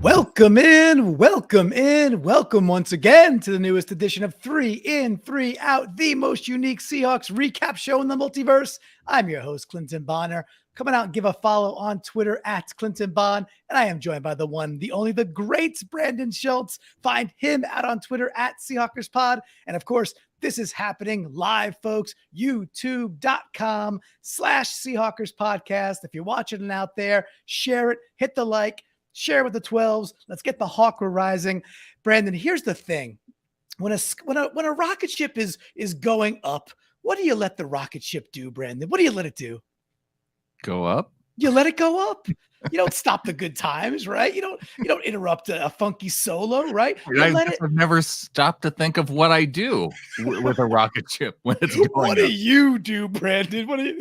Welcome in, welcome once again to the newest edition of 3 In, 3 Out, the most unique Seahawks recap show in the multiverse. I'm your host, Clinton Bonner. Coming out and give a follow on Twitter at Clinton Bond. And I am joined by the one, the only, the great Brandon Schultz. Find him out on Twitter at SeahawkersPod. And of course, this is happening live, folks. YouTube.com/Seahawkers podcast. If you're watching it out there, share it, hit the like. Share with the 12s. Let's get the Hawk rising. Brandon, here's the thing. When a rocket ship is going up, what do you let the rocket ship do, Brandon? What do you let it do? Go up? You let it go up. You don't stop the good times, right? You don't interrupt a funky solo, right? I've never stopped to think of what I do with a rocket ship when it's going What do you do, Brandon? What do you?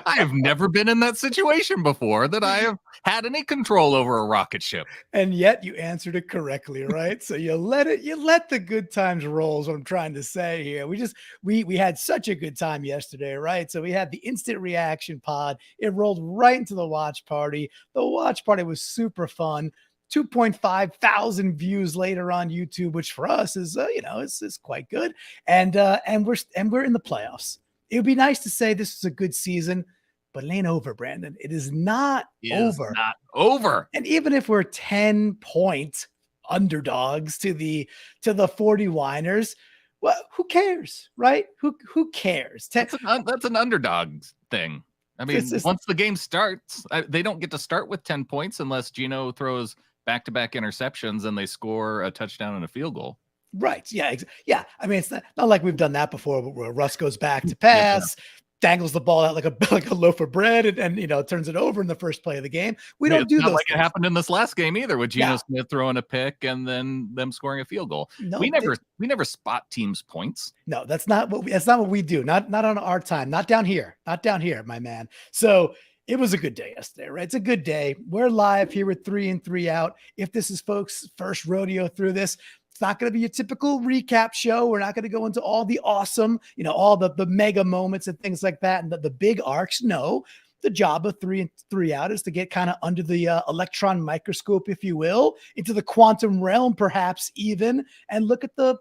I have never been in that situation before that I have had any control over a rocket ship. And yet you answered it correctly, right? So you let the good times roll is what I'm trying to say here. We had such a good time yesterday, right? So we had the instant reaction pod. It rolled right into the watch party. The watch party was super fun. 2.5 thousand views later on YouTube, which for us is is quite good. And we're in the playoffs. It would be nice to say this was a good season, but it ain't over, Brandon. It is not over. Not over. And even if we're 10-point underdogs to the 40 whiners, well, who cares, right? Who cares? That's an underdog thing. I mean, once the game starts, they don't get to start with 10 points unless Gino throws back-to-back interceptions and they score a touchdown and a field goal. Right. Yeah. Yeah. I mean, it's not like we've done that before, where Russ goes back to pass, dangles the ball out like a loaf of bread, and turns it over in the first play of the game. We don't do those like things. It happened in this last game either, with Geno Smith throwing a pick and then them scoring a field goal. No, we never spot teams' points. No, that's not what we do. Not on our time. Not down here, my man. So it was a good day yesterday, right? It's a good day. We're live here with 3 In, 3 Out. If this is folks' first rodeo through this, it's not going to be a typical recap show. We're not going to go into all the awesome, all the mega moments and things like that and the big arcs. No, the job of 3 In, 3 Out is to get kind of under the electron microscope, if you will, into the quantum realm, perhaps even, and look at the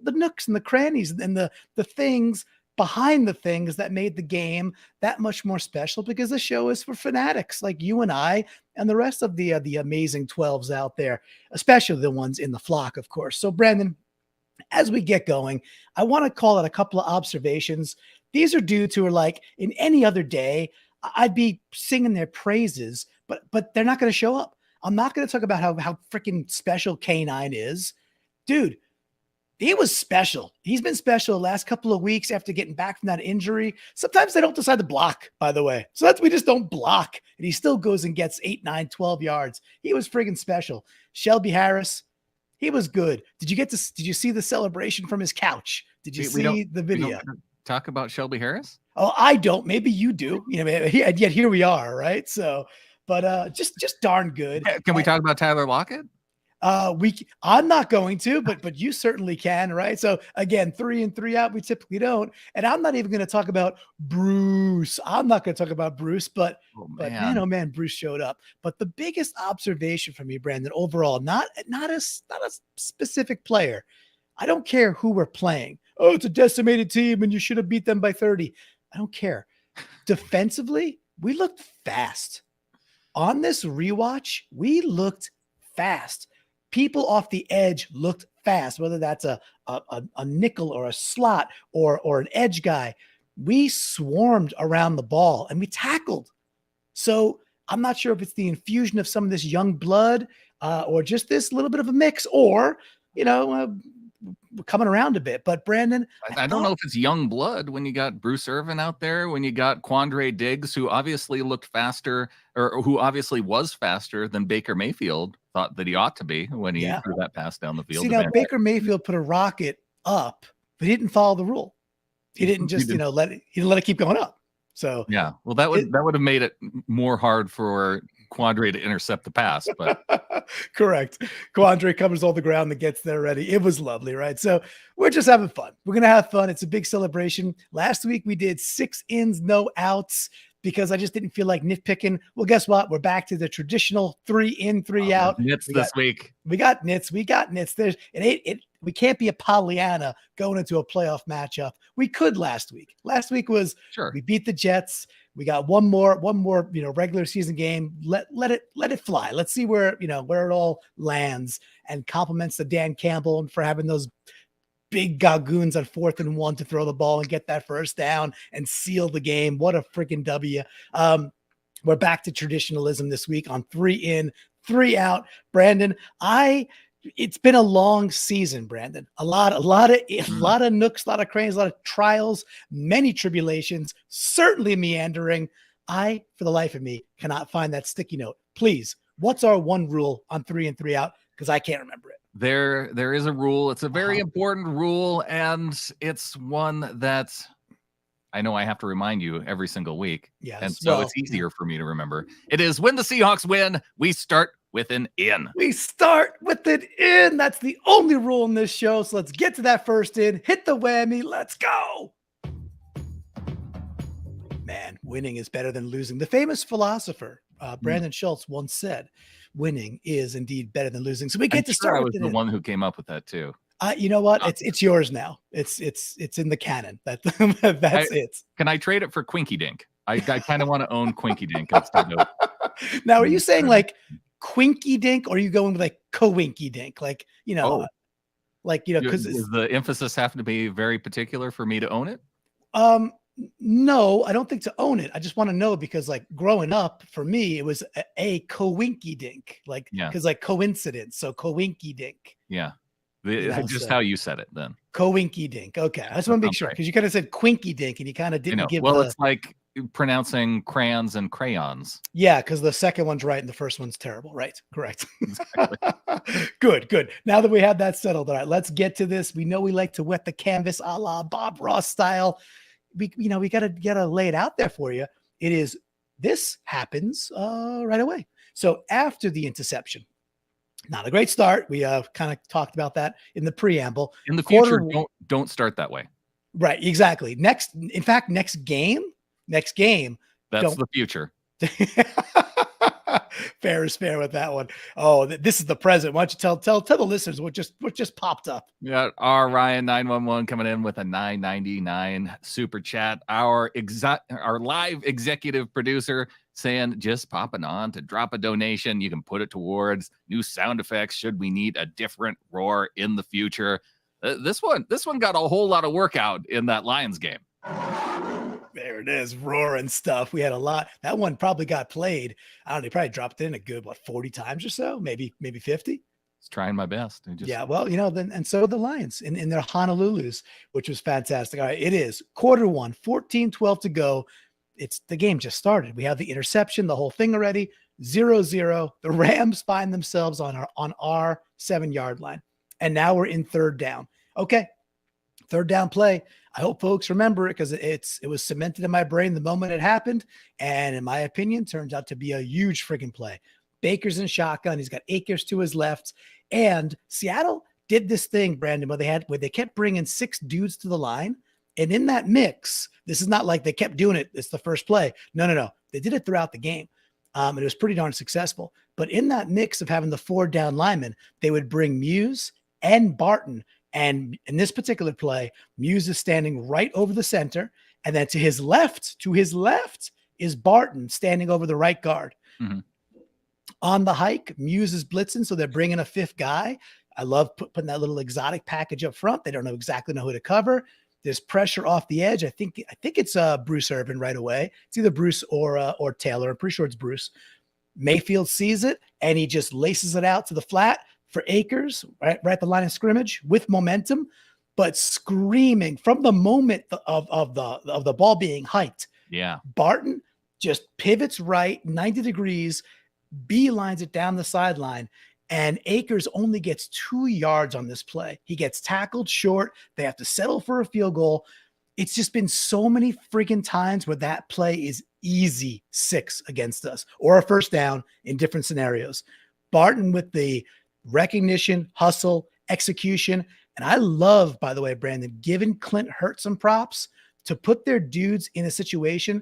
nooks and the crannies and the things behind the things that made the game that much more special, because the show is for fanatics like you and I and the rest of the amazing 12s out there, especially the ones in the flock, of course. So Brandon, as we get going, I want to call out a couple of observations. These are dudes who are like, in any other day, I'd be singing their praises, but they're not going to show up. I'm not going to talk about how freaking special K9 is. Dude, he was special. He's been special the last couple of weeks after getting back from that injury. Sometimes they don't decide to block, by the way. So we just don't block. And he still goes and gets 8, 9, 12 yards. He was friggin' special. Shelby Harris, he was good. Did you see the celebration from his couch? Did you see the video? Talk about Shelby Harris? Oh, I don't. Maybe you do. Yet here we are, right? So, but just darn good. Can we talk about Tyler Lockett? I'm not going to, but you certainly can, right? So again, 3 In, 3 Out, we typically don't. And I'm not even going to talk about Bruce. I'm not going to talk about Bruce, but man, Bruce showed up. But the biggest observation for me, Brandon, overall, not a specific player. I don't care who we're playing. Oh, it's a decimated team and you should have beat them by 30. I don't care. Defensively, we looked fast. On this rewatch, we looked fast. People off the edge looked fast, whether that's a nickel or a slot or an edge guy. We swarmed around the ball and we tackled. So I'm not sure if it's the infusion of some of this young blood or just this little bit of a mix, or, coming around a bit. But Brandon, I don't know if it's young blood when you got Bruce Irvin out there, when you got Quandre Diggs, who obviously looked faster, or who obviously was faster than Baker Mayfield thought that he ought to be when he threw that pass down the field. See, now Baker Mayfield put a rocket up, but he didn't follow the rule. He didn't just, let it keep going up. So yeah, well, that would have made it more hard for Quandre to intercept the pass, but correct. Quandre covers all the ground and gets there ready. It was lovely, right? So we're just having fun. We're gonna have fun. It's a big celebration. Last week we did 6 ins, no outs. because I just didn't feel like nitpicking. Well, guess what? We're back to the traditional 3 in, 3 out. Nits this week. We got nits. We can't be a Pollyanna going into a playoff matchup. We could last week. Last week was we beat the Jets. We got one more, regular season game. Let it fly. Let's see where it all lands, and compliments to Dan Campbell for having those big gagoons on 4th and 1 to throw the ball and get that first down and seal the game. What a freaking W. We're back to traditionalism this week on 3 in, 3 out. Brandon, it's been a long season, Brandon. A lot of nooks, a lot of crannies, a lot of trials, many tribulations, certainly meandering. I, for the life of me, cannot find that sticky note. Please, what's our one rule on 3 in, 3 out? Because I can't remember it. There is a rule. It's a very important rule, and it's one that I know I have to remind you every single week. Yes. And so it's easier for me to remember. It is when the Seahawks win, we start with an in. We start with an in. That's the only rule in this show. So let's get to that first in. Hit the whammy. Let's go. Man, winning is better than losing. The famous philosopher, Brandon Schultz, once said, winning is indeed better than losing. So we get to start. I was the one who came up with that too. You know what? It's yours now. It's in the canon. That's it. Can I trade it for Quinky Dink? I kind of want to own Quinky Dink. Now, are you saying like Quinky Dink, or are you going with like Coinky Dink? Like, because does the emphasis have to be very particular for me to own it? No, I don't think to own it. I just want to know, because like growing up for me, it was a Coinky Dink, because like coincidence. So Coinky Dink. Yeah. How you said it then. Coinky Dink. Okay. I just want to make sure, because you kind of said Quinky Dink and you kind of didn't give it's like pronouncing crayons and crayons. Yeah, because the second one's right and the first one's terrible. Right. Correct. Exactly. Good. Now that we have that settled, all right, let's get to this. We know we like to wet the canvas a la Bob Ross style. We gotta lay it out there for you. This happens right away. So after the interception, not a great start. We kind of talked about that in the preamble. In the future, don't start that way. Right, exactly. Next game. That's the future. Fair is fair with that one. Oh, this is the present. Why don't you tell the listeners what just popped up? Yeah, our Ryan 911 coming in with a $9.99 super chat. Our live executive producer saying, just popping on to drop a donation. You can put it towards new sound effects should we need a different roar in the future. This one got a whole lot of workout in that Lions game. There it is, roaring stuff. We had a lot. That one probably got played. I don't know, probably dropped in a good 40 times or so, maybe 50. It's trying my best. Yeah, well, and so the Lions in their Honolulu's, which was fantastic. All right, it is quarter one, 14-12 to go. The game just started. We have the interception, the whole thing already. 0-0. The Rams find themselves on our 7-yard line. And now we're in third down. Okay. Third down play. I hope folks remember it, because it was cemented in my brain the moment it happened. And in my opinion, turns out to be a huge freaking play. Baker's in shotgun. He's got Akers to his left. And Seattle did this thing, Brandon, where they kept bringing 6 dudes to the line. And in that mix, this is not like they kept doing it. It's the first play. No. They did it throughout the game. And it was pretty darn successful. But in that mix of having the 4 down linemen, they would bring Muse and Barton. And in this particular play, Muse is standing right over the center. And then to his left is Barton standing over the right guard. Mm-hmm. On the hike, Muse is blitzing. So they're bringing a 5th guy. I love putting that little exotic package up front. They don't exactly know who to cover. There's pressure off the edge. I think it's Bruce Irvin right away. It's either Bruce or Taylor. I'm pretty sure it's Bruce. Mayfield sees it and he just laces it out to the flat for Akers, right at the line of scrimmage with momentum, but screaming from the moment of the ball being hiked. Yeah, Barton just pivots right 90 degrees, beelines it down the sideline, and Akers only gets 2 yards on this play. He gets tackled short. They have to settle for a field goal. It's just been so many freaking times where that play is easy 6 against us, or a first down in different scenarios. Barton with the recognition, hustle, execution. And I love, by the way, Brandon, giving Clint Hurts some props to put their dudes in a situation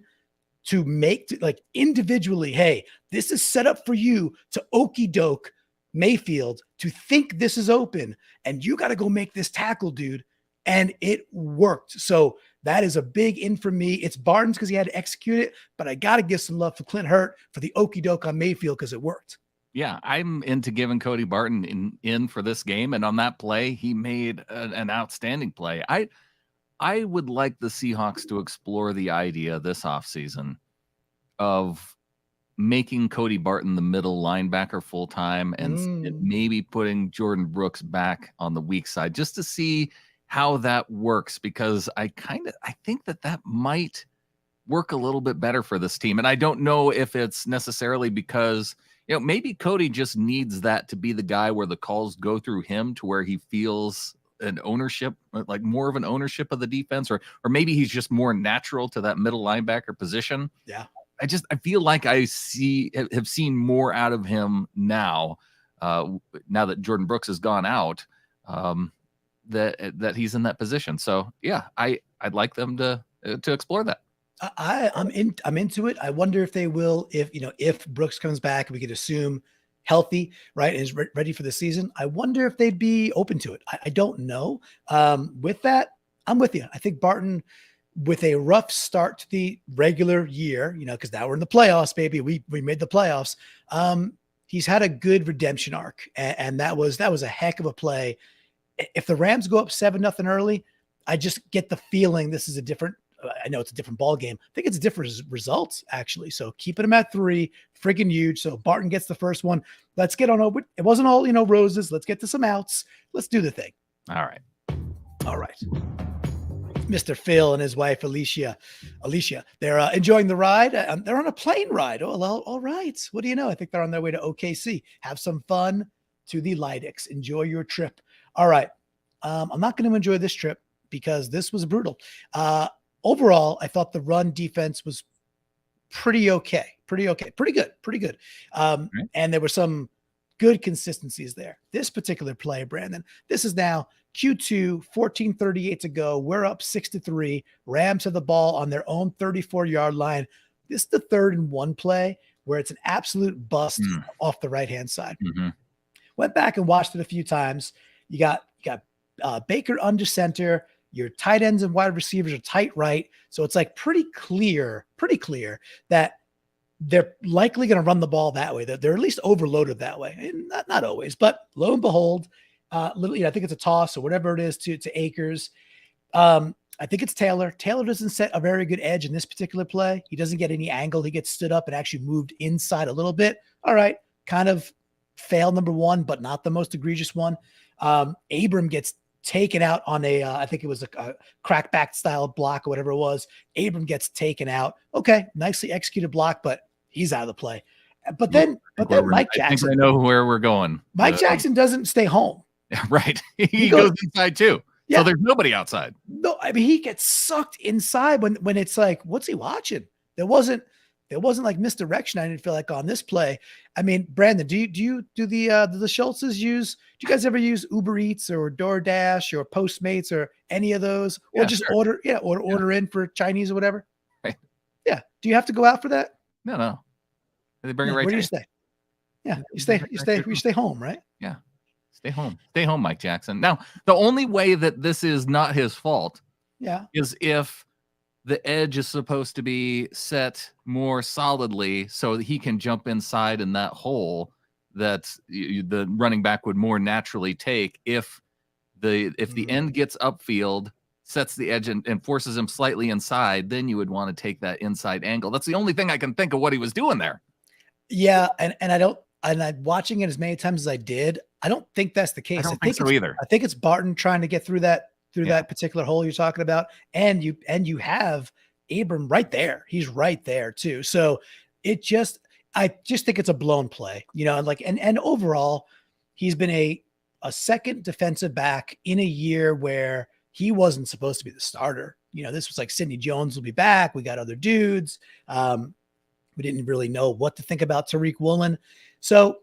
to make like individually, hey, this is set up for you to okey doke Mayfield to think this is open and you got to go make this tackle, dude. And it worked. So that is a big in for me. It's Barton's because he had to execute it, but I got to give some love for Clint Hurt for the okey doke on Mayfield because it worked. Yeah, I'm into giving Cody Barton in for this game. And on that play, he made an outstanding play. I would like the Seahawks to explore the idea this offseason of making Cody Barton the middle linebacker full time and maybe putting Jordan Brooks back on the weak side just to see how that works, because I think that might work a little bit better for this team. And I don't know if it's necessarily because, maybe Cody just needs that to be the guy where the calls go through him to where he feels an ownership, like more of an ownership of the defense, or maybe he's just more natural to that middle linebacker position. Yeah. I feel like I have seen more out of him now, now that Jordan Brooks has gone out, that he's in that position. So yeah, I'd like them to explore that. I'm into it. I wonder if they will, if Brooks comes back, we could assume healthy, right, and is ready for the season. I wonder if they'd be open to it. I don't know. With that, I'm with you. I think Barton, with a rough start to the regular year, because now we're in the playoffs, baby. We made the playoffs. He's had a good redemption arc, and that was a heck of a play. If the Rams go up 7-0 early, I just get the feeling this is a different. I know it's a different ball game. I think it's a different results, actually. So keeping him at 3, freaking huge. So Barton gets the first one. Let's get on over. It wasn't all, roses. Let's get to some outs. Let's do the thing. All right. Mr. Phil and his wife, Alicia, they're enjoying the ride. They're on a plane ride. Oh, well, all right. What do you know? I think they're on their way to OKC. Have some fun to the Lidix. Enjoy your trip. All right. I'm not going to enjoy this trip because this was brutal. Overall, I thought the run defense was pretty okay. Pretty good. And there were some good consistencies there. This particular play, Brandon, this is now Q2, 14:38 to go. We're up 6-3. Rams have the ball on their own 34-yard line. This is the 3rd and 1 play where it's an absolute bust off the right-hand side. Mm-hmm. Went back and watched it a few times. You got Baker under center. Your tight ends and wide receivers are tight right. So it's like pretty clear that they're likely going to run the ball that way. They're at least overloaded that way. And not always, but lo and behold, I think it's a toss or whatever it is to Akers. I think it's Taylor. Taylor doesn't set a very good edge in this particular play. He doesn't get any angle. He gets stood up and actually moved inside a little bit. All right. Kind of fail number 1, but not the most egregious one. Abram gets taken out on I think it was a crackback style block or whatever it was. Abram gets taken out. Okay. Nicely executed block, but he's out of the play. But then Mike Jackson. I think I know where we're going. Mike Jackson doesn't stay home. Right. He goes inside too. Yeah. So there's nobody outside. No, I mean, he gets sucked inside when it's like, what's he watching? There wasn't like misdirection. I didn't feel like on this play. I mean, Brandon, do the Schultzes use? Do you guys ever use Uber Eats or DoorDash or Postmates or any of those, or just order in for Chinese or whatever? Right. Yeah. Do you have to go out for that? No. They bring it right. Where do you stay? Yeah, you stay home, right? Yeah. Stay home, Mike Jackson. Now, the only way that this is not his fault, is if the edge is supposed to be set more solidly so that he can jump inside in that hole that the running back would more naturally take. If the end gets upfield, sets the edge and forces him slightly inside, then you would want to take that inside angle. That's the only thing I can think of what he was doing there. Yeah, and I'm watching it as many times as I did. I don't think that's the case. I don't think so either. I think it's Barton trying to get through that particular hole you're talking about, and you have Abram right there. He's right there too. So I just think it's a blown play, and overall, he's been a second defensive back in a year where he wasn't supposed to be the starter. This was like Sidney Jones will be back. We got other dudes. We didn't really know what to think about Tariq Woolen. So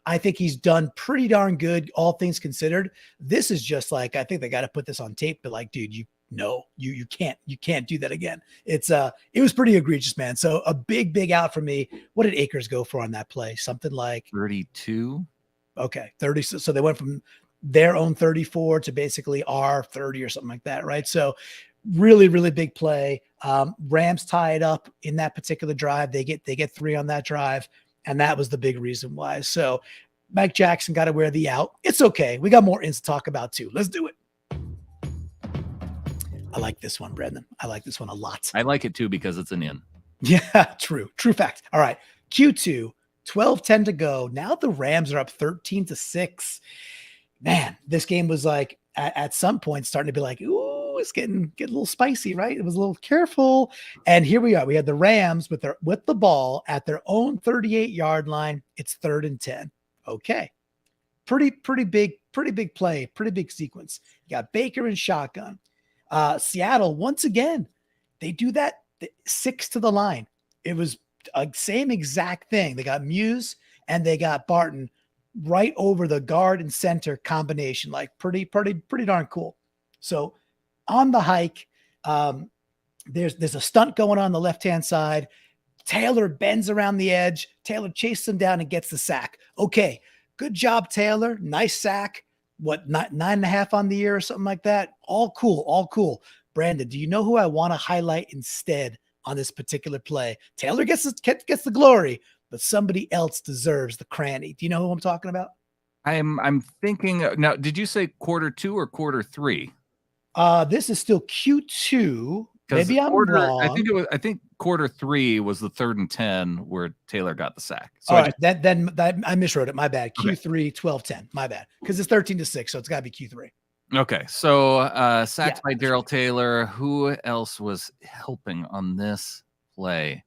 I think he's done pretty darn good, all things considered. This is just like, I think they got to put this on tape, but like, dude, no, you can't do that again. It was pretty egregious, man. So a big out for me. What did Akers go for on that play? Something like 32. Okay, 30. So they went from their own 34 to basically our 30 or something like that, right? So really big play. Rams tie it up in that particular drive. They get 3 on that drive, and that was the big reason why. So Mike Jackson got to wear the out. It's okay. We got more ins to talk about too. Let's do it. I like this one, Brendan. I like this one a lot. I like it too because it's an in. Yeah, true fact. All right, Q2, 12-10 to go. Now the Rams are up 13-6. Man, this game was like at some point starting to be like, ooh, it's getting a little spicy, right? It was a little careful. And here we are. We had the Rams with the ball at their own 38-yard line. It's 3rd and 10. Okay. Pretty big play, pretty big sequence. You got Baker and shotgun. Seattle, once again, they do that 6 to the line. It was a same exact thing. They got Muse and they got Barton right over the guard and center combination, like pretty darn cool. So on the hike, there's a stunt going on the left-hand side. Taylor bends around the edge. Taylor chases him down and gets the sack. Okay, good job, Taylor. Nice sack. What, 9.5 on the year or something like that? All cool. Brandon, do you know who I want to highlight instead on this particular play? Taylor gets the glory, but somebody else deserves the cranny. Do you know who I'm talking about? I'm thinking now. Did you say quarter 2 or quarter 3? This is still Q2. Maybe I'm wrong. I think quarter 3 was the 3rd and 10 where Taylor got the sack. So all right, then I miswrote it. My bad. Q3 12-10. My bad. Because it's 13-6, so it's got to be Q3. Okay, so sacked by Darrell Taylor. Who else was helping on this play?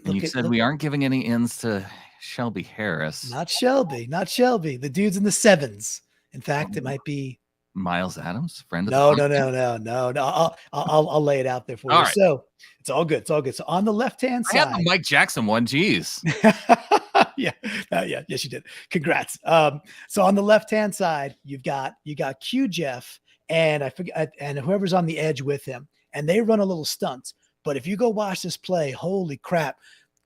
And you said we aren't giving any ins to Shelby Harris. Not Shelby. The dude's in the 7s. In fact, it might be Miles Adams, friend of no. I'll lay it out there for you. Right. So it's all good. So on the left-hand side, I had the Mike Jackson one. Jeez. Yes, you did. Congrats. So on the left-hand side, you got Q Jeff and I forget and whoever's on the edge with him, and they run a little stunt. But if you go watch this play, holy crap,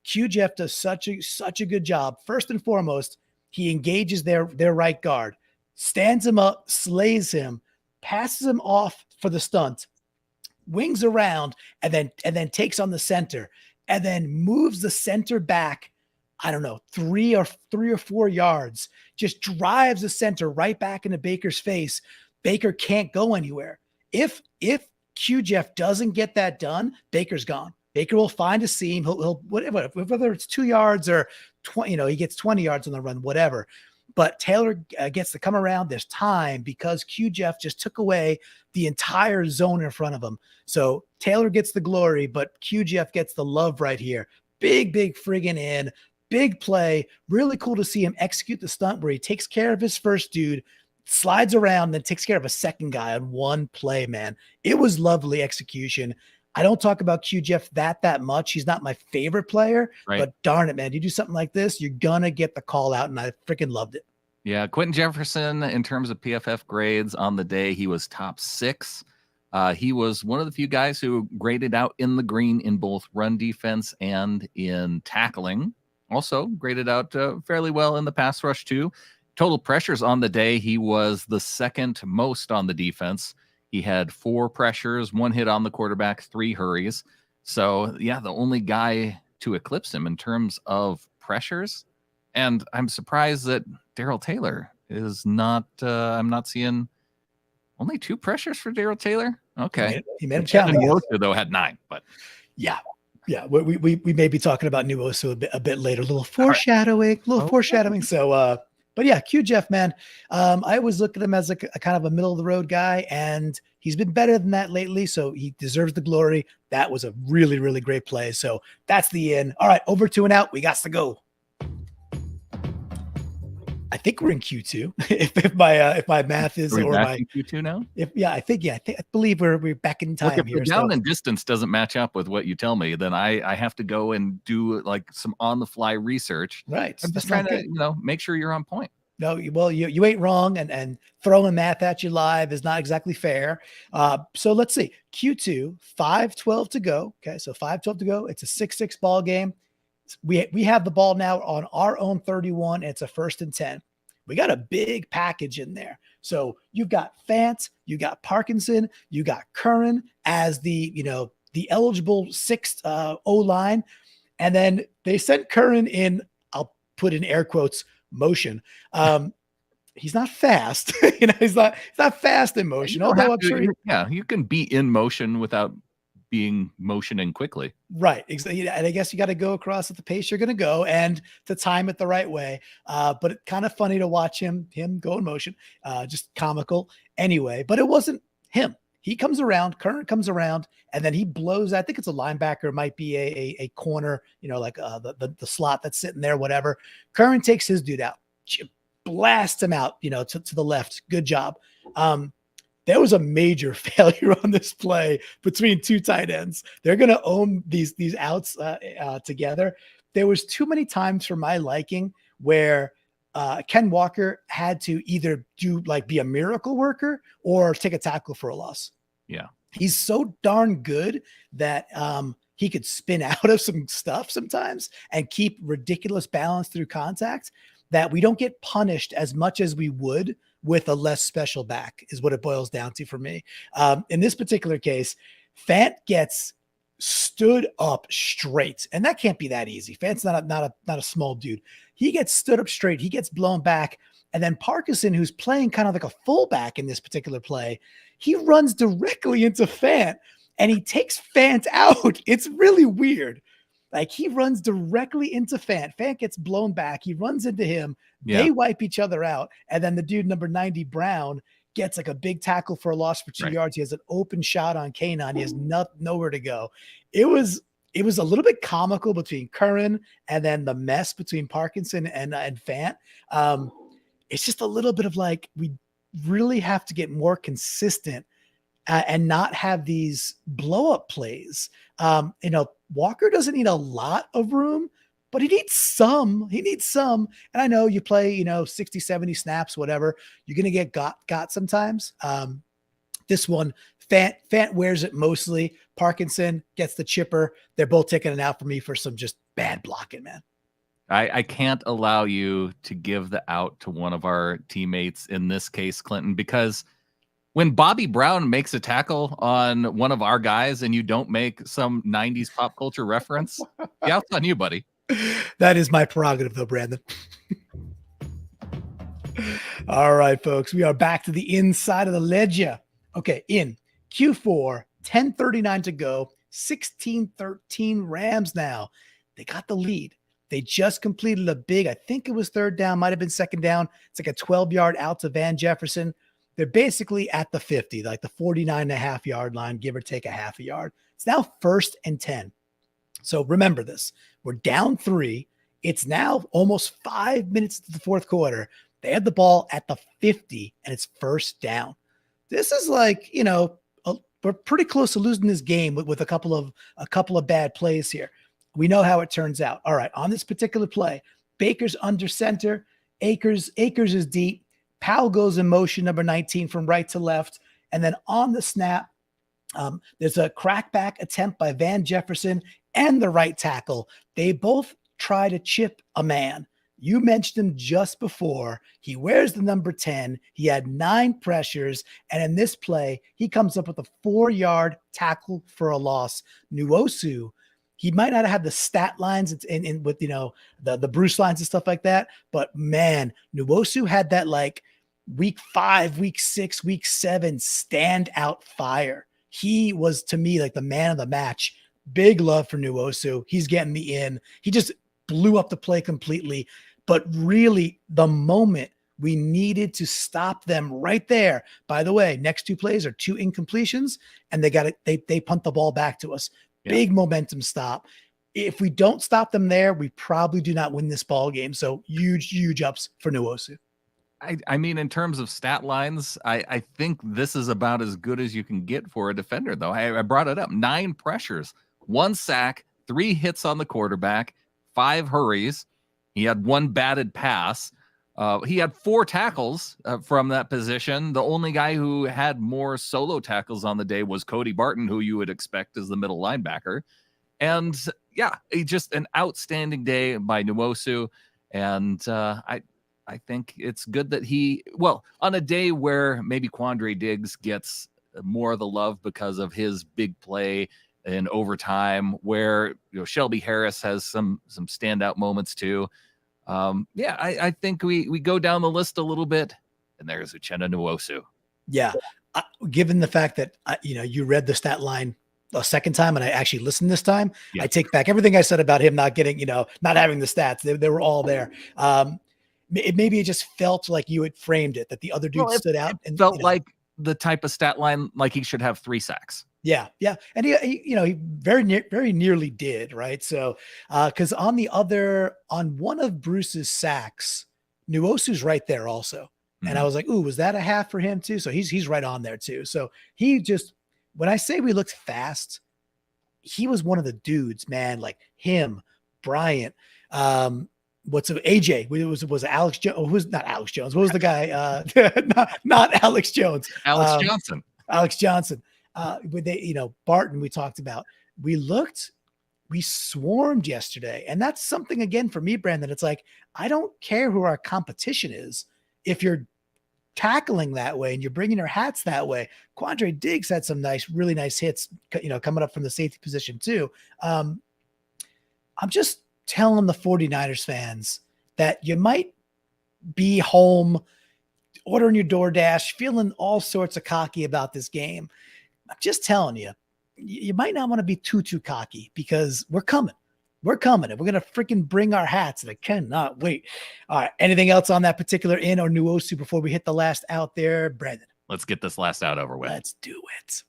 Q Jeff does such a good job. First and foremost, he engages their right guard, stands him up, slays him, passes him off for the stunt, wings around, and then takes on the center, and then moves the center back, I don't know, 3 or 4 yards, just drives the center right back into Baker's face. Baker can't go anywhere. If Q Jeff doesn't get that done, Baker's gone. Baker will find a seam. He'll whether it's 2 yards or 20, he gets 20 yards on the run, whatever. But Taylor gets to come around. There's time because Q Jeff just took away the entire zone in front of him. So Taylor gets the glory, but Q Jeff gets the love right here. Big friggin' in. Big play. Really cool to see him execute the stunt where he takes care of his first dude, slides around, then takes care of a second guy on one play, man. It was lovely execution. I don't talk about Q Jeff that much. He's not my favorite player, right? But darn it, man, you do something like this, you're gonna get the call out, and I freaking loved it. Yeah, Quentin Jefferson, in terms of PFF grades on the day, he was top 6. He was one of the few guys who graded out in the green in both run defense and in tackling. Also graded out fairly well in the pass rush too. Total pressures on the day, he was the second most on the defense. He had 4 pressures, 1 hit on the quarterback, 3 hurries. So, yeah, the only guy to eclipse him in terms of pressures. And I'm surprised that Darrell Taylor is not I'm not seeing only 2 pressures for Darrell Taylor. Okay. He made him count. Nwosu, though, had 9, but yeah. We may be talking about Nwosu a bit later. A little foreshadowing, foreshadowing. So, but yeah, Q Jeff, man. I always look at him as a kind of a middle of the road guy, and he's been better than that lately. So he deserves the glory. That was a really great play. So that's the in. All right, over 2 and out. We got to go. I think we're in Q2. if my math is or my Q2 now. I believe we're back in time. Look, if here. The down and distance doesn't match up with what you tell me, then I have to go and do like some on the fly research. Right. I'm just trying to make sure you're on point. No, well, you ain't wrong, and throwing math at you live is not exactly fair. So let's see. Q2, 5:12 to go. Okay, so 5:12 to go. It's a 6-6 ball game. We have the ball now on our own 31. And it's a 1st and 10. We got a big package in there. So you've got Fant, you got Parkinson, you got Curran as the eligible 6th O line, and then they sent Curran in. I'll put in air quotes motion. He's not fast. He's not fast in motion. Although I'm sure you can be in motion without being motioning quickly. Right. Exactly. And I guess you got to go across at the pace you're going to go and to time it the right way. But it's kind of funny to watch him go in motion, just comical anyway, but it wasn't him. He comes around, Current comes around, and then he blows. I think it's a linebacker, might be a corner, like the slot that's sitting there, whatever. Current takes his dude out, blasts him out, to the left. Good job. There was a major failure on this play between two tight ends. They're going to own these outs together. There was too many times for my liking where Ken Walker had to either be a miracle worker or take a tackle for a loss. Yeah. He's so darn good that he could spin out of some stuff sometimes and keep ridiculous balance through contact that we don't get punished as much as we would with a less special back is what it boils down to for me. In this particular case, Fant gets stood up straight, and that can't be that easy. Fant's not a small dude. He gets stood up straight. He gets blown back. And then Parkinson, who's playing kind of like a fullback in this particular play, he runs directly into Fant and he takes Fant out. It's really weird. Like he runs directly into Fant. Fant gets blown back. He runs into him. Yeah. They wipe each other out. And then the dude, number 90, Brown, gets like a big tackle for a loss for 2 yards. He has an open shot on Kanon. He has nowhere to go. It was a little bit comical between Curran and then the mess between Parkinson and Fant. It's just a little bit of like, we really have to get more consistent and not have these blow up plays. Walker doesn't need a lot of room, but he needs some. And I know you play, 60, 70 snaps, whatever. You're going to get got sometimes. This one, Fant wears it mostly. Parkinson gets the chipper. They're both taking it out for me for some just bad blocking, man. I can't allow you to give the out to one of our teammates, in this case, Clinton, because when Bobby Brown makes a tackle on one of our guys and you don't make some 90s pop culture reference, the out's on you, buddy. That is my prerogative, though, Brandon. All right, folks, we are back to the inside of the ledger. Okay, in Q4, 10:39 to go, 16-13 Rams now. They got the lead. They just completed a big, I think it was third down, might have been second down. It's like a 12-yard out to Van Jefferson. They're basically at the 50, like the 49.5-yard line, give or take a half a yard. It's now 1st and 10. So remember this. We're down 3. It's now almost 5 minutes to the fourth quarter. They had the ball at the 50, and it's 1st down. This is like, we're pretty close to losing this game with a couple of bad plays here. We know how it turns out. All right, on this particular play, Baker's under center. Akers is deep. Powell goes in motion, number 19, from right to left. And then on the snap, there's a crackback attempt by Van Jefferson and the right tackle. They both try to chip a man. You mentioned him just before. He wears the number 10. He had 9 pressures. And in this play, he comes up with a 4-yard tackle for a loss. Nwosu, he might not have the stat lines in with, the Bruce lines and stuff like that. But man, Nwosu had that like week 5, week 6, week 7 standout fire. He was, to me, like the man of the match. Big love for Nwosu. He's getting the in. He just blew up the play completely. But really, the moment we needed to stop them right there. By the way, next 2 plays are 2 incompletions, and they punt the ball back to us. Yeah. Big momentum stop. If we don't stop them there, we probably do not win this ball game. So huge ups for Nwosu. I mean, in terms of stat lines, I think this is about as good as you can get for a defender, though. I brought it up. 9 pressures, 1 sack, 3 hits on the quarterback, 5 hurries. He had 1 batted pass. He had 4 tackles from that position. The only guy who had more solo tackles on the day was Cody Barton, who you would expect as the middle linebacker. And yeah, just an outstanding day by Nwosu. And I think it's good that on a day where maybe Quandre Diggs gets more of the love because of his big play in overtime, where Shelby Harris has some standout moments too. I think we go down the list a little bit, and there's Uchenna Nwosu. Yeah, given the fact that you read the stat line a second time and I actually listened this time, I take back everything I said about him not getting, not having the stats. They were all there. Maybe it just felt like you had framed it, that the other dude stood out and felt like the type of stat line, like he should have 3 sacks. Yeah. And he very nearly did, right? So, because on one of Bruce's sacks, Nwosu's right there also. And I was like, ooh, was that a half for him too? So he's right on there too. So when I say we looked fast, he was one of the dudes, man, like him, Bryant, AJ, was Alex Jones. Oh, who's not Alex Jones? What was the guy? Not Alex Jones. Alex Johnson. Alex Johnson. Barton, we talked about. We swarmed yesterday. And that's something again for me, Brandon. It's like, I don't care who our competition is. If you're tackling that way and you're bringing your hats that way, Quandre Diggs had some really nice hits, coming up from the safety position too. I'm just telling the 49ers fans that you might be home ordering your DoorDash, feeling all sorts of cocky about this game. I'm just telling you, you might not want to be too cocky, because we're coming. We're coming, and we're going to freaking bring our hats, and I cannot wait. All right. Anything else on that particular in or Nwosu before we hit the last out there, Brandon? Let's get this last out over with. Let's do it.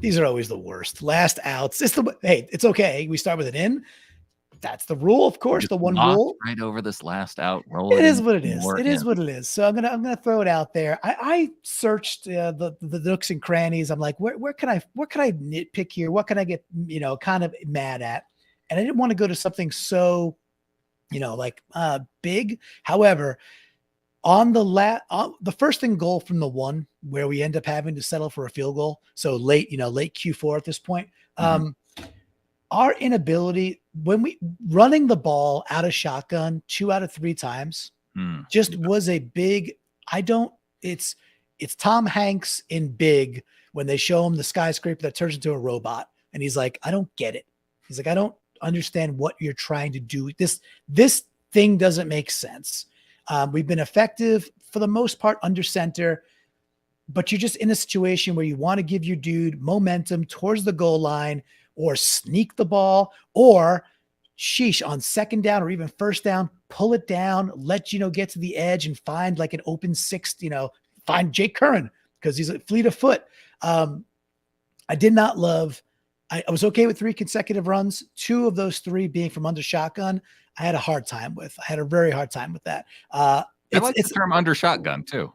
These are always the worst. Last outs. Hey, it's okay. We start with an in. That's the rule, of course. The one rule. Right over this last out. It is what it is. It is what it is. So I'm gonna throw it out there. I searched the nooks and crannies. I'm like, where can I nitpick here? What can I get kind of mad at? And I didn't want to go to something so big. However, on the first and goal from the 1, where we end up having to settle for a field goal, so late Q4 at this point. Our inability when we running the ball out of shotgun 2 out of 3 times was a big. It's Tom Hanks in Big when they show him the skyscraper that turns into a robot, and he's like, I don't get it. He's like, I don't understand what you're trying to do. This thing doesn't make sense. We've been effective for the most part under center, but you're just in a situation where you want to give your dude momentum towards the goal line, or sneak the ball, or on second down or even first down, pull it down, let get to the edge and find like an open 6, find Jake Curran because he's a fleet of foot. I did not love. I was okay with 3 consecutive runs. 2 of those 3 being from under shotgun, I had a hard time with. I had a very hard time with that. I like the term under shotgun too.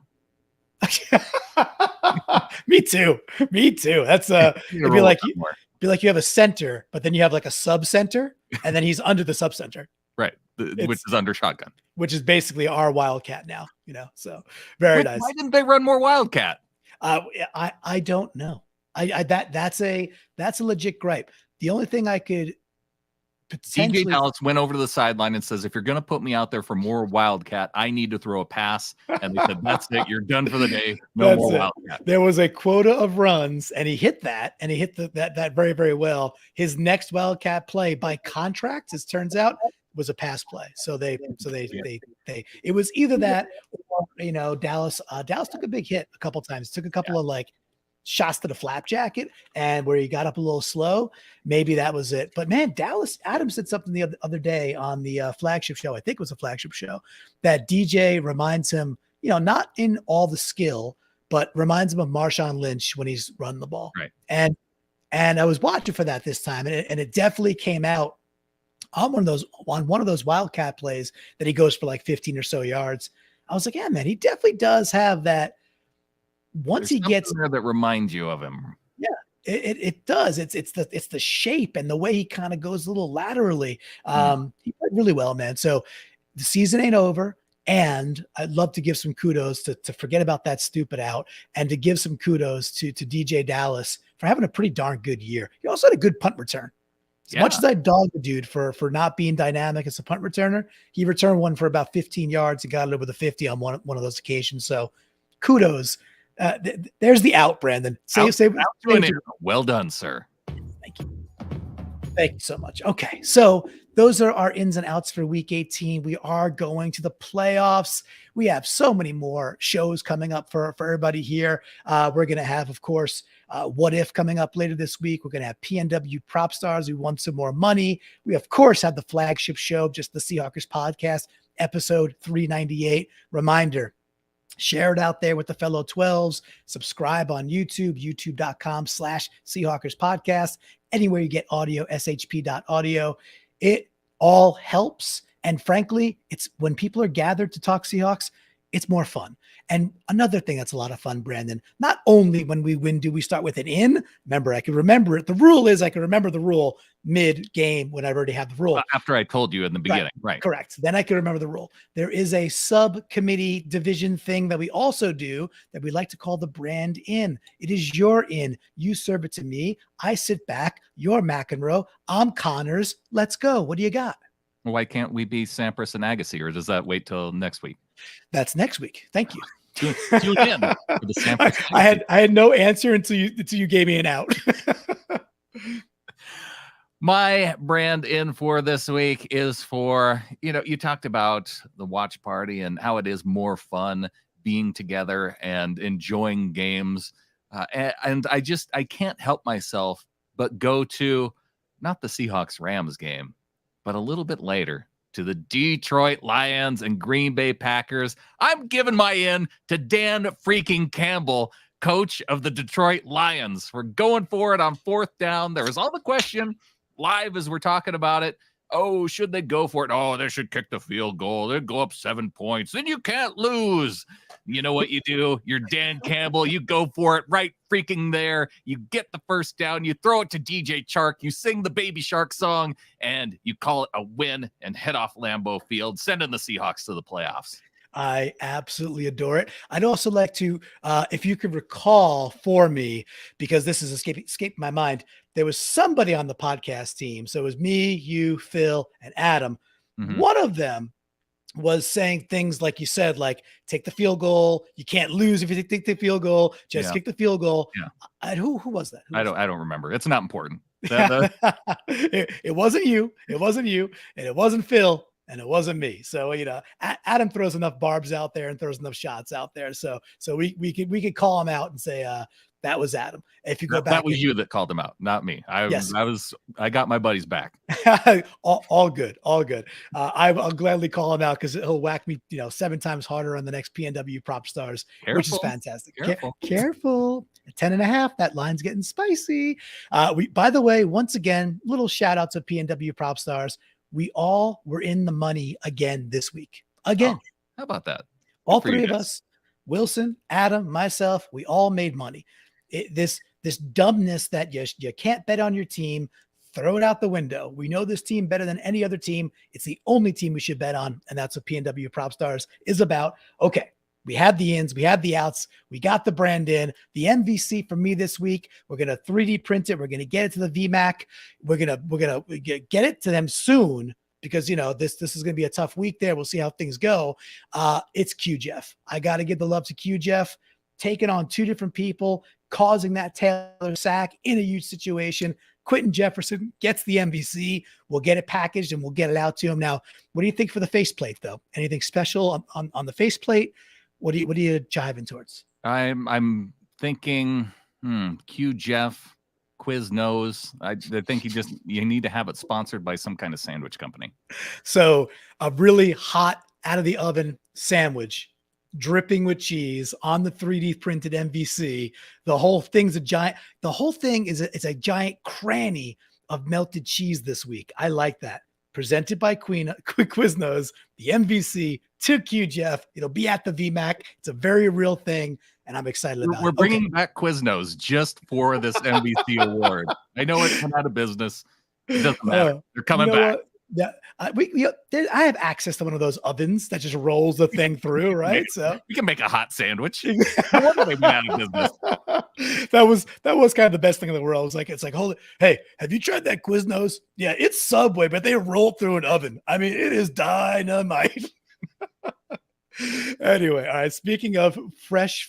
Me too. That's be like you have a center, but then you have like a sub center, and then he's under the sub center. Right. Which is under shotgun. Which is basically our Wildcat now, so very nice. Why didn't they run more Wildcat? I don't know. That's a legit gripe. The only thing I could potentially. DJ Dallas went over to the sideline and says, if you're going to put me out there for more Wildcat, I need to throw a pass. And they said, that's it. You're done for the day. No more Wildcat. There was a quota of runs, and he hit that, and he hit that very, very well. His next Wildcat play, by contract, as turns out, was a pass play. So it was either that or, Dallas took a big hit a couple times. Took a couple of shots to the flap jacket, and where he got up a little slow. Maybe that was it. But man, Dallas Adams said something the other day on the flagship show. I think it was a flagship show, that DJ reminds him, not in all the skill, but reminds him of Marshawn Lynch when he's running the ball. Right. And I was watching for that this time, and it definitely came out on one of those Wildcat plays that he goes for like 15 or so yards. I was like, yeah, man, he definitely does have that. Once he gets there that reminds you of him. Yeah, it does. It's the shape and the way he kind of goes a little laterally. He played really well, man. So the season ain't over. And I'd love to give some kudos to forget about that stupid out and to give some kudos to DJ Dallas for having a pretty darn good year. He also had a good punt return. As much as I dogged the dude for not being dynamic as a punt returner, he returned one for about 15 yards and got it over the 50 on one of those occasions. So kudos. There's the out, Brandon. Well done, sir. Thank you. Thank you so much. Okay, so those are our ins and outs for week 18. We are going to the playoffs. We have so many more shows coming up for everybody here. We're going to have, of course, What If coming up later this week. We're going to have PNW Prop Stars. We won some more money. We, of course, have the flagship show, just the Seahawks podcast, episode 398. Reminder, share it out there with the fellow 12s. Subscribe on YouTube, youtube.com/Seahawkers podcast. Anywhere you get audio, shp.audio. It all helps. And frankly, it's when people are gathered to talk Seahawks, it's more fun. And another thing that's a lot of fun, Brandon, not only when we win do we start with an in. Remember, I can remember it. The rule is I can remember the rule mid-game when I already have the rule. After I told you in the beginning. Right. Correct. Then I can remember the rule. There is a subcommittee division thing that we also do that we like to call the brand in. It is your in. You serve it to me. I sit back. You're McEnroe. I'm Connors. Let's go. What do you got? Why can't we be Sampras and Agassi, or does that wait till next week? That's next week. Thank you. Tune in for the Sampras. I had no answer until you gave me an out. My brand in for this week is for, you talked about the watch party and how it is more fun being together and enjoying games. And I can't help myself but go to not the Seahawks Rams game, but a little bit later to the Detroit Lions and Green Bay Packers. I'm giving my in to Dan freaking Campbell, coach of the Detroit Lions. We're going for it on fourth down. There was all the question live as we're talking about it. Oh, should they go for it? Oh, they should kick the field goal. They'd go up 7 points. Then you can't lose. You know what you do? You're Dan Campbell. You go for it right freaking there. You get the first down. You throw it to DJ Chark. You sing the Baby Shark song, and you call it a win and head off Lambeau Field, sending the Seahawks to the playoffs. I absolutely adore it. I'd also like to, if you could recall for me, because this is escaping my mind, there was somebody on the podcast team. So it was me, you, Phil, and Adam. Mm-hmm. One of them was saying things like you said, like take the field goal. You can't lose if you take the field goal. Just kick the field goal. Yeah. Who was that? I don't remember. It's not important. It wasn't you. It wasn't you. And it wasn't Phil. And it wasn't me. So, Adam throws enough barbs out there and throws enough shots out there. So we could call him out and say, that was Adam. If you go back, that was you that called him out, not me. I got my buddies back. all good. I'll gladly call him out because he'll whack me, 7 times harder on the next PNW Prop Stars, which is fantastic. Careful. 10.5. That line's getting spicy. By the way, once again, little shout out to PNW Prop Stars. We all were in the money again this week. Again. Oh, how about that? All three of us, Wilson, Adam, myself, we all made money. This dumbness that you can't bet on your team, throw it out the window. We know this team better than any other team. It's the only team we should bet on, and that's what PNW Prop Stars is about. Okay. We had the ins, we had the outs, we got the brand in. The MVC for me this week, we're going to 3D print it. We're going to get it to the VMAC. We're going to get it to them soon because, this is going to be a tough week there. We'll see how things go. It's Q Jeff. I got to give the love to Q Jeff, taking on 2 different people, causing that Taylor sack in a huge situation. Quentin Jefferson gets the MVC. We'll get it packaged and we'll get it out to him. Now, what do you think for the faceplate though? Anything special on the faceplate? What are you jiving towards? I'm thinking Q Jeff Quiznos. I think you need to have it sponsored by some kind of sandwich company. So a really hot out of the oven sandwich dripping with cheese on the 3D printed MVC. The whole thing is a giant cranny of melted cheese this week. I like that. Presented by Quiznos, the MVC to Q Jeff. It'll be at the VMAC. It's a very real thing, and I'm excited about it. We're bringing back Quiznos just for this MVC award. I know it's come out of business. It doesn't matter. They're coming back. Yeah, I have access to one of those ovens that just rolls the thing through, right? So you can make a hot sandwich. No wonder they went out of business. That was kind of the best thing in the world. It's like, holy, hey, have you tried that Quiznos? Yeah, it's Subway, but they roll through an oven. I mean, it is dynamite. Anyway, all right. Speaking of fresh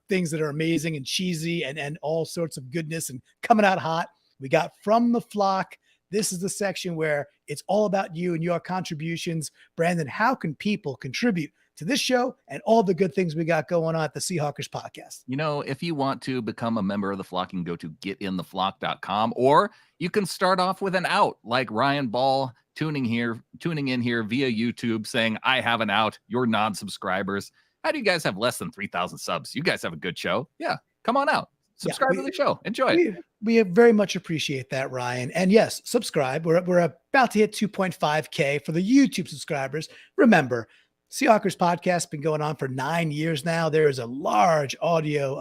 things that are amazing and cheesy and all sorts of goodness and coming out hot, we got From the Flock. This is the section where it's all about you and your contributions. Brandon, how can people contribute to this show and all the good things we got going on at the Seahawkers podcast? You know, if you want to become a member of the flock, you can go to getintheflock.com, or you can start off with an out like Ryan Ball tuning in here via YouTube saying, I have an out, you're non-subscribers. How do you guys have less than 3,000 subs? You guys have a good show. Yeah, come on out. Subscribe to the show. Enjoy it. We very much appreciate that, Ryan. And yes, subscribe. We're about to hit 2.5K for the YouTube subscribers. Remember, Seahawkers podcast has been going on for 9 years now. There is a large audio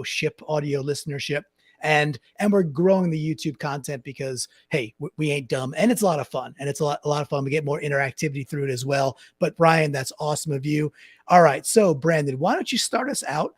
listenership. And we're growing the YouTube content because, hey, we ain't dumb. And it's a lot of fun. And it's a lot of fun. We get more interactivity through it as well. But Brian, that's awesome of you. All right. So Brandon, why don't you start us out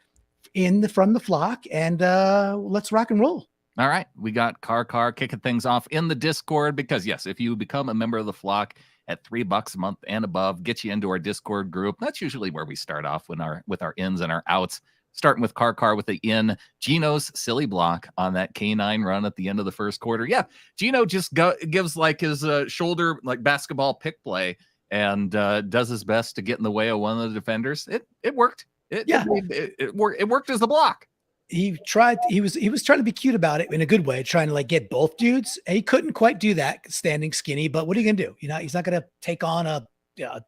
from the flock and let's rock and roll. All right. We got Car kicking things off in the Discord because, yes, if you become a member of the flock at $3 a month and above, get you into our Discord group. That's usually where we start off with our ins and our outs. Starting with Car with the in. Gino's silly block on that K9 run at the end of the first quarter. Yeah, Gino just gives like his shoulder, like basketball pick play, and does his best to get in the way of one of the defenders. It worked. It worked as the block. He was trying to be cute about it in a good way, trying to like get both dudes. And he couldn't quite do that standing skinny, but what are you going to do? He's not going to take on a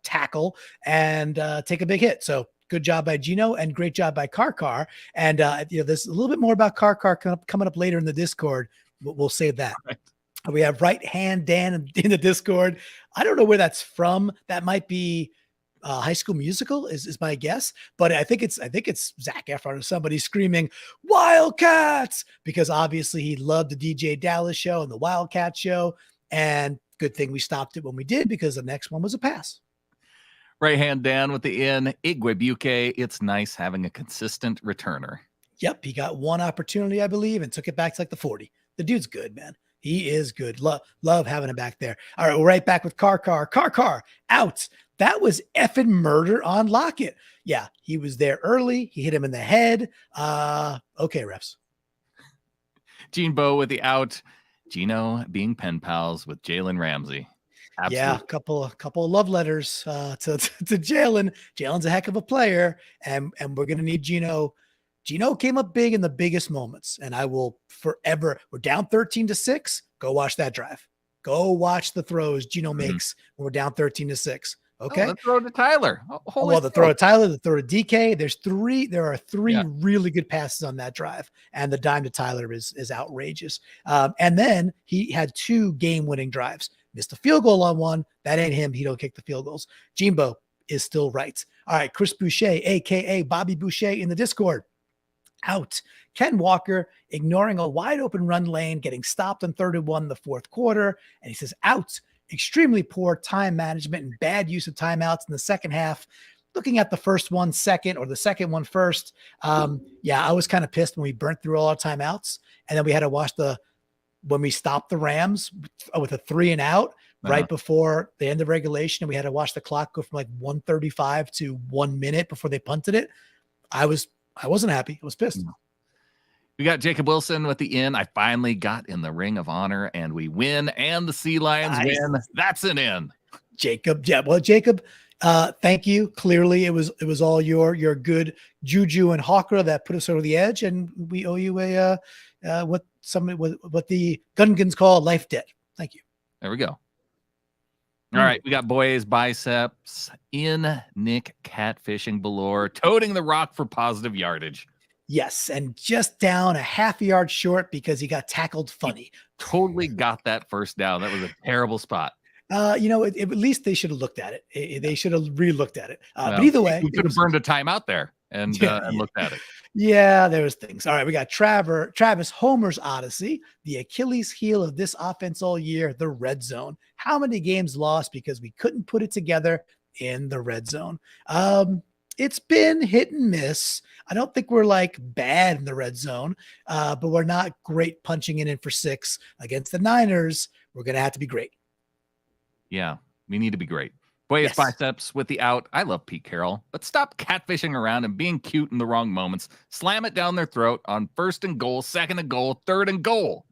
tackle and take a big hit. So good job by Gino and great job by Car. And there's a little bit more about Car coming up later in the Discord. We'll save that. Right. We have Right Hand Dan in the Discord. I don't know where that's from. That might be High School Musical is my guess, but I think it's Zac Efron or somebody screaming Wildcats because obviously he loved the DJ Dallas show and the Wildcat show. And good thing we stopped it when we did because the next one was a pass. Right Hand Dan with the in. Igwebuike. It's nice having a consistent returner. Yep. He got one opportunity, I believe, and took it back to like the 40. The dude's good, man. He is good. Love having him back there. All right. We're right back with Car out. That was effing murder on Lockett. Yeah. He was there early. He hit him in the head. Okay, refs. Gene Bow with the out. Gino being pen pals with Jalen Ramsey. Absolutely. Yeah, a couple of love letters to Jalen. Jalen's a heck of a player, and we're gonna need Gino. Gino came up big in the biggest moments, and I will forever. We're down 13-6. Go watch that drive. Go watch the throws Gino makes when we're down 13-6. Okay. The throw to Tyler. The throw to Tyler, the throw to DK. There are three really good passes on that drive, and the dime to Tyler is outrageous. And then he had 2 game-winning drives. Missed a field goal on one. That ain't him. He don't kick the field goals. Jimbo is still right. All right, Chris Boucher, a.k.a. Bobby Boucher in the Discord. Out. Ken Walker ignoring a wide open run lane, getting stopped on 3rd and 1 in the 4th quarter. And he says, out. Extremely poor time management and bad use of timeouts in the second half. Looking at the first one second or the second one first. I was kind of pissed when we burnt through all our timeouts. And then we had to watch when we stopped the Rams with a 3 and out right before the end of regulation. And we had to watch the clock go from like 1:35 to 1 minute before they punted it. I wasn't happy. I was pissed. We got Jacob Wilson with the in. I finally got in the Ring of Honor and we win, and the Sea Lions win. That's an in. Jacob. Yeah. Well, Jacob, thank you. Clearly it was all your good juju and Hawker that put us over the edge. And we owe you what the Gungans call life debt. Thank you. There we go. All right. We got Boys Biceps in Nick catfishing galore, toting the rock for positive yardage. Yes, and just down a half a yard short because he got tackled funny. Totally got that first down. That was a terrible spot. At least they should have looked at it. They should have re-looked at it. But either way, we could have burned a timeout there and looked at it. Yeah, there was things. All right, we got Travis Homer's Odyssey, the Achilles heel of this offense all year, the red zone. How many games lost because we couldn't put it together in the red zone? It's been hit and miss. I don't think we're like bad in the red zone, but we're not great punching it in for 6 against the Niners. We're going to have to be great. Yeah, we need to be great. Boy, it's Yes. biceps with the out. I love Pete Carroll, but stop catfishing around and being cute in the wrong moments. Slam it down their throat on 1st and goal, 2nd and goal, 3rd and goal.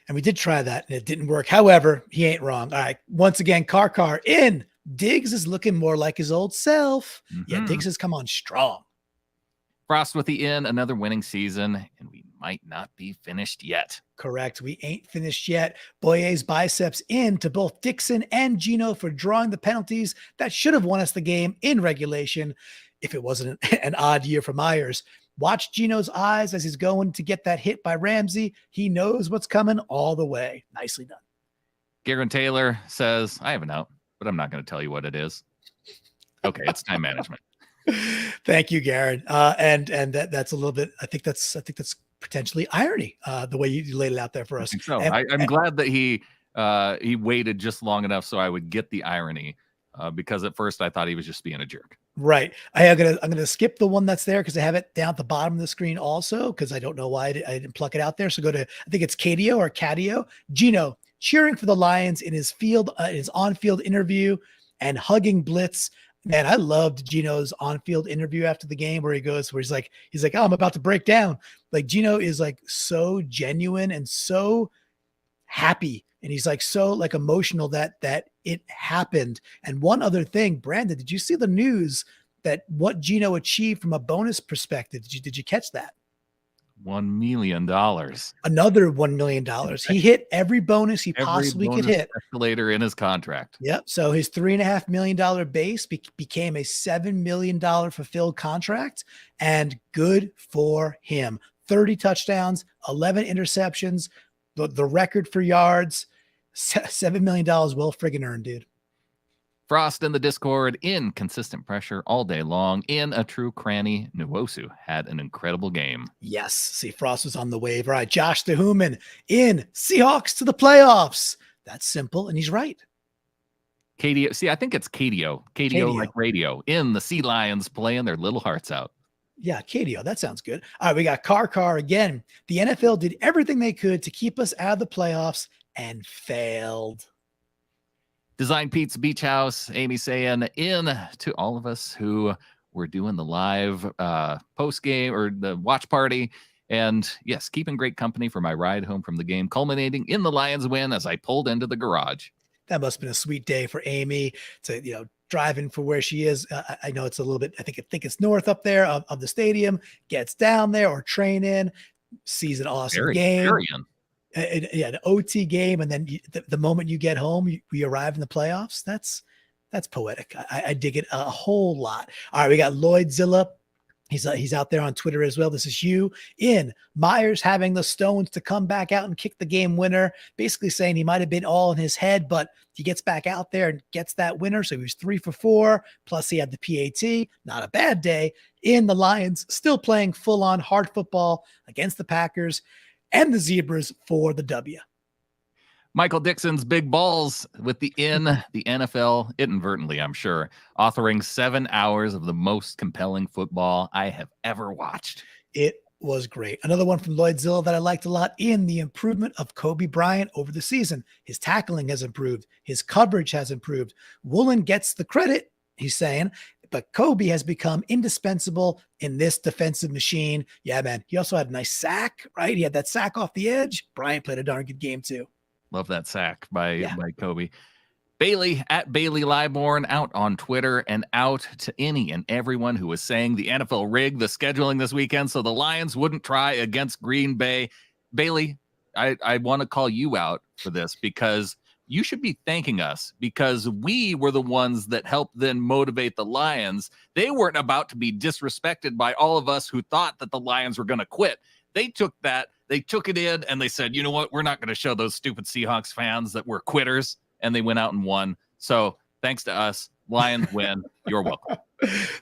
And we did try that and it didn't work. However, he ain't wrong. All right. Once again, Car in. Diggs is looking more like his old self. Yeah, Diggs has come on strong. Frost with the in, another winning season, and we might not be finished yet. Correct. We ain't finished yet. Boye's biceps in to both Dixon and Gino for drawing the penalties that should have won us the game in regulation if it wasn't an odd year for Myers. Watch Gino's eyes as he's going to get that hit by Ramsey. He knows what's coming all the way. Nicely done. Garen Taylor says, I have an out, but I'm not going to tell you what it is. Okay, it's time management. Thank you, Garen. And that's a little bit. I think that's potentially irony. The way you laid it out there for us. So I'm glad that he waited just long enough so I would get the irony, because at first I thought he was just being a jerk. Right. I'm gonna skip the one that's there because I have it down at the bottom of the screen also because I don't know why I didn't pluck it out there. So go to, I think it's Cadio or Cadio. Gino cheering for the Lions in his on-field interview and hugging Blitz. Man, I loved Gino's on-field interview after the game where he's like, oh, I'm about to break down. Like Gino is like so genuine and so happy. And he's like, so like emotional that it happened. And one other thing, Brandon, did you see the news that what Gino achieved from a bonus perspective? Did you catch that? $1 million. Another $1 million. He hit every bonus he possibly could hit. Escalator in his contract. Yep. So his $3.5 million base became a $7 million fulfilled contract, and good for him. 30 touchdowns, 11 interceptions, the record for yards, $7 million well friggin' earned, dude. Frost in the Discord, in consistent pressure all day long, in a true cranny. Nwosu had an incredible game. Yes. See, Frost was on the wave. All right. Josh DeHuman in Seahawks to the playoffs. That's simple. And he's right. Cadio. See, I think it's Cadio. Cadio like radio. In the Sea Lions playing their little hearts out. Yeah, Cadio. That sounds good. All right. We got Car again. The NFL did everything they could to keep us out of the playoffs and failed. Design Pete's Beach House, Amy saying, in to all of us who were doing the live post game or the watch party. And yes, keeping great company for my ride home from the game, culminating in the Lions win as I pulled into the garage. That must have been a sweet day for Amy to, driving for where she is. I know it's a little bit, I think it's north up there of the stadium, gets down there or train in, sees an awesome game. An OT game, and then the moment you get home, we arrive in the playoffs. That's poetic. I dig it a whole lot. All right, we got Lloydzilla. He's out there on Twitter as well. This is you in Myers having the stones to come back out and kick the game winner, basically saying he might have been all in his head, but he gets back out there and gets that winner. So he was 3 for 4, plus he had the PAT. Not a bad day. In the Lions, still playing full-on hard football against the Packers and the Zebras for the W. Michael Dixon's big balls with the NFL, inadvertently, I'm sure, authoring 7 hours of the most compelling football I have ever watched. It was great. Another one from Lloydzilla that I liked a lot, in the improvement of Kobe Bryant over the season. His tackling has improved. His coverage has improved. Woolen gets the credit, he's saying, but Kobe has become indispensable in this defensive machine. Yeah, man. He also had a nice sack, right? He had that sack off the edge. Bryant played a darn good game too. Love that sack by Kobe. Bailey at Bailey Liborn out on Twitter, and out to any and everyone who was saying the NFL rigged the scheduling this weekend so the Lions wouldn't try against Green Bay. Bailey, I want to call you out for this because you should be thanking us, because we were the ones that helped then motivate the Lions. They weren't about to be disrespected by all of us who thought that the Lions were going to quit. They took it in and they said, you know what? We're not going to show those stupid Seahawks fans that we're quitters. And they went out and won. So thanks to us, Lions win. You're welcome.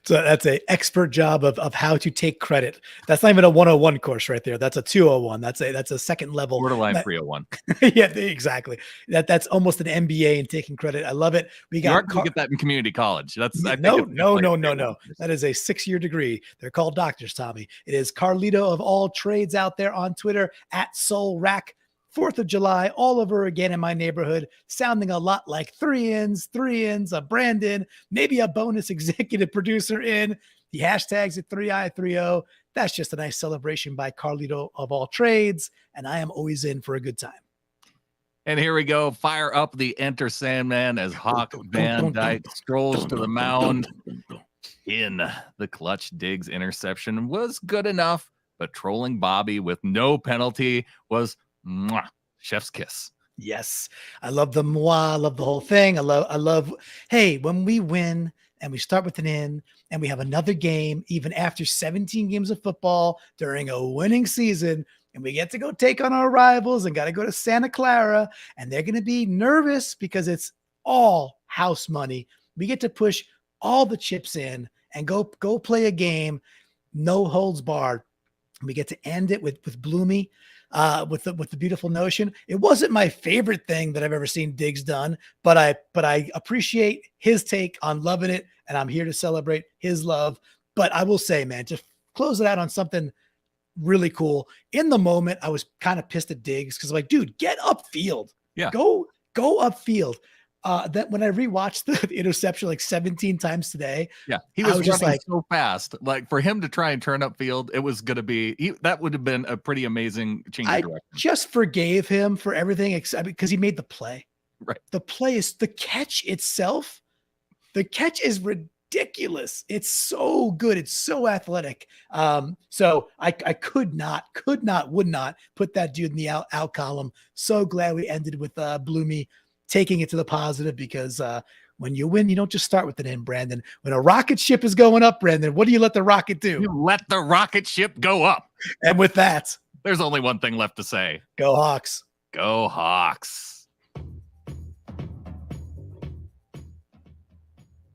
So that's a expert job of how to take credit. That's not even a 101 course right there. That's a 201. That's a second level. Borderline 301. Yeah, exactly. That's almost an MBA in taking credit. I love it. We You got aren't going to get that in community college. That's I think no, it's no, like no, no, no. That is a 6-year degree. They're called doctors, Tommy. It is Carlito of all trades out there on Twitter at Soul Rack. 4th of July, all over again in my neighborhood, sounding a lot like 3-ins, a Brandon, maybe a bonus executive producer in. The hashtags at 3i30. That's just a nice celebration by Carlito of all trades, and I am always in for a good time. And here we go. Fire up the Enter Sandman as Hawk Van Dyke strolls to the mound. In the clutch Diggs interception was good enough, but trolling Bobby with no penalty was chef's kiss. Yes. I love the moi. I love the whole thing. I love, hey, when we win and we start with an in and we have another game, even after 17 games of football during a winning season, and we get to go take on our rivals and got to go to Santa Clara, and they're going to be nervous because it's all house money. We get to push all the chips in and go play a game, no holds barred. We get to end it with Bloomy, with the beautiful notion. It wasn't my favorite thing that I've ever seen Diggs done, but I appreciate his take on loving it, and I'm here to celebrate his love. But I will say, man, just close it out on something really cool. In the moment, I was kind of pissed at Diggs because I'm like, dude, get upfield. Yeah. Go upfield. That when I rewatched the interception like 17 times today, he was just like so fast. Like for him to try and turn upfield, it was going to be that would have been a pretty amazing change of direction. Just forgave him for everything except because he made the play. Right. The play is the catch itself. The catch is ridiculous. It's so good. It's so athletic. So I would not put that dude in the out column. So glad we ended with Bloomy taking it to the positive, because when you win, you don't just start with an in, Brandon. When a rocket ship is going up, Brandon, what do you let the rocket do? You let the rocket ship go up. And with that, there's only one thing left to say. Go Hawks. Go Hawks.